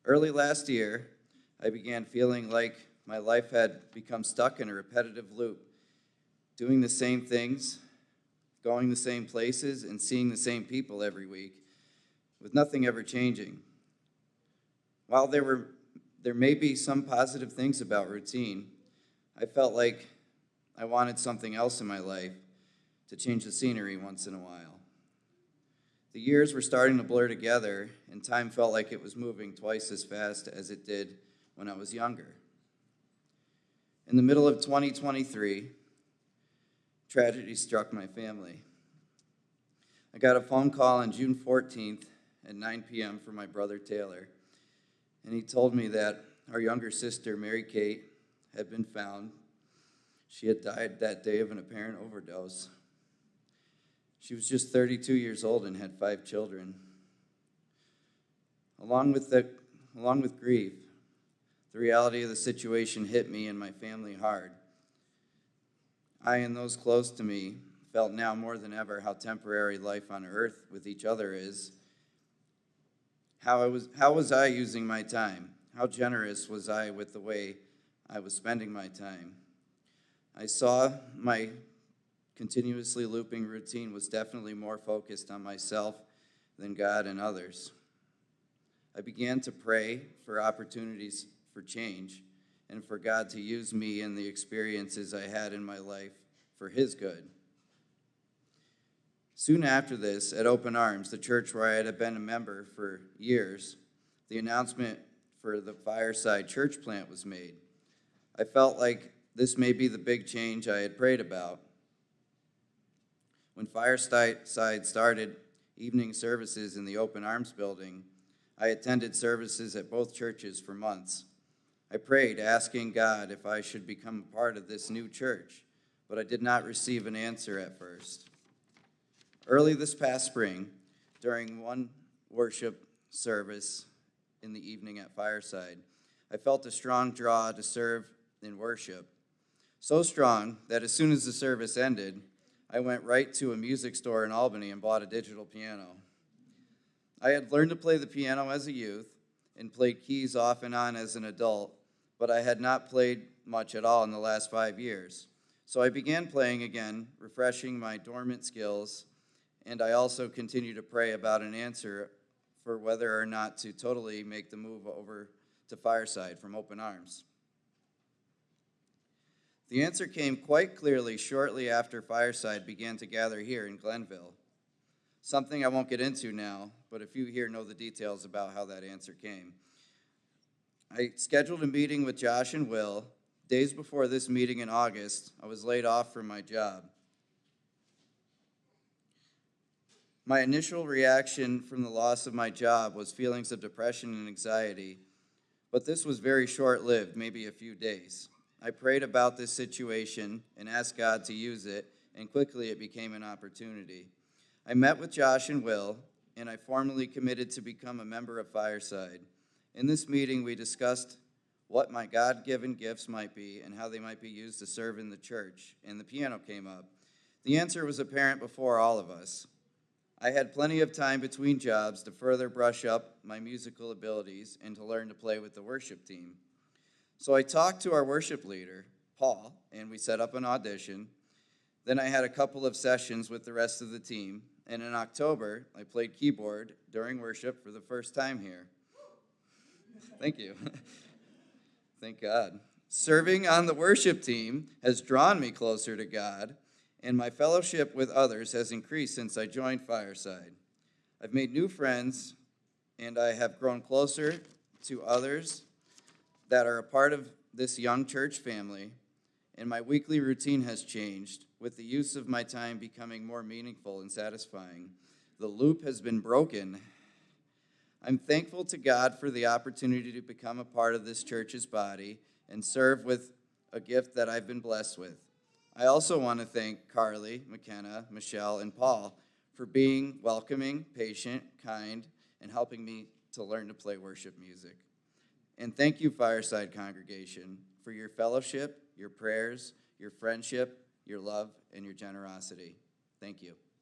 Early last year, I began feeling like my life had become stuck in a repetitive loop, doing the same things, going the same places, and seeing the same people every week, with nothing ever changing. While there may be some positive things about routine, I felt like I wanted something else in my life to change the scenery once in a while. The years were starting to blur together, and time felt like it was moving twice as fast as it did when I was younger. In the middle of 2023, tragedy struck my family. I got a phone call on June 14th at 9 p.m. from my brother Taylor, and he told me that our younger sister, Mary Kate, had been found. She had died that day of an apparent overdose. She was just 32 years old and had 5 children. Along with grief, the reality of the situation hit me and my family hard. I and those close to me felt now more than ever how temporary life on earth with each other is. How was I using my time? How generous was I with the way I was spending my time? I saw my continuously looping routine was definitely more focused on myself than God and others. I began to pray for opportunities for change and for God to use me and the experiences I had in my life for His good. Soon after this, at Open Arms, the church where I had been a member for years, the announcement for the Fireside church plant was made. I felt like this may be the big change I had prayed about. When Fireside started evening services in the Open Arms building, I attended services at both churches for months. I prayed, asking God if I should become a part of this new church, but I did not receive an answer at first. Early this past spring, during one worship service in the evening at Fireside, I felt a strong draw to serve in worship. So strong that as soon as the service ended, I went right to a music store in Albany and bought a digital piano. I had learned to play the piano as a youth and played keys off and on as an adult, but I had not played much at all in the last 5 years. So I began playing again, refreshing my dormant skills, and I also continued to pray about an answer for whether or not to totally make the move over to Fireside from Open Arms. The answer came quite clearly shortly after Fireside began to gather here in Glenville. Something I won't get into now, but a few here know the details about how that answer came. I scheduled a meeting with Josh and Will. Days before this meeting in August, I was laid off from my job. My initial reaction from the loss of my job was feelings of depression and anxiety, but this was very short-lived, maybe a few days. I prayed about this situation and asked God to use it, and quickly it became an opportunity. I met with Josh and Will, and I formally committed to become a member of Fireside. In this meeting, we discussed what my God-given gifts might be and how they might be used to serve in the church, and the piano came up. The answer was apparent before all of us. I had plenty of time between jobs to further brush up my musical abilities and to learn to play with the worship team. So I talked to our worship leader, Paul, and we set up an audition. Then I had a couple of sessions with the rest of the team, and in October, I played keyboard during worship for the first time here. Thank you. Thank God. Serving on the worship team has drawn me closer to God, and my fellowship with others has increased since I joined Fireside. I've made new friends, and I have grown closer to others that are a part of this young church family, and my weekly routine has changed, with the use of my time becoming more meaningful and satisfying. The loop has been broken. I'm thankful to God for the opportunity to become a part of this church's body and serve with a gift that I've been blessed with. I also want to thank Carly, McKenna, Michelle, and Paul for being welcoming, patient, kind, and helping me to learn to play worship music. And thank you, Fireside congregation, for your fellowship, your prayers, your friendship, your love, and your generosity. Thank you.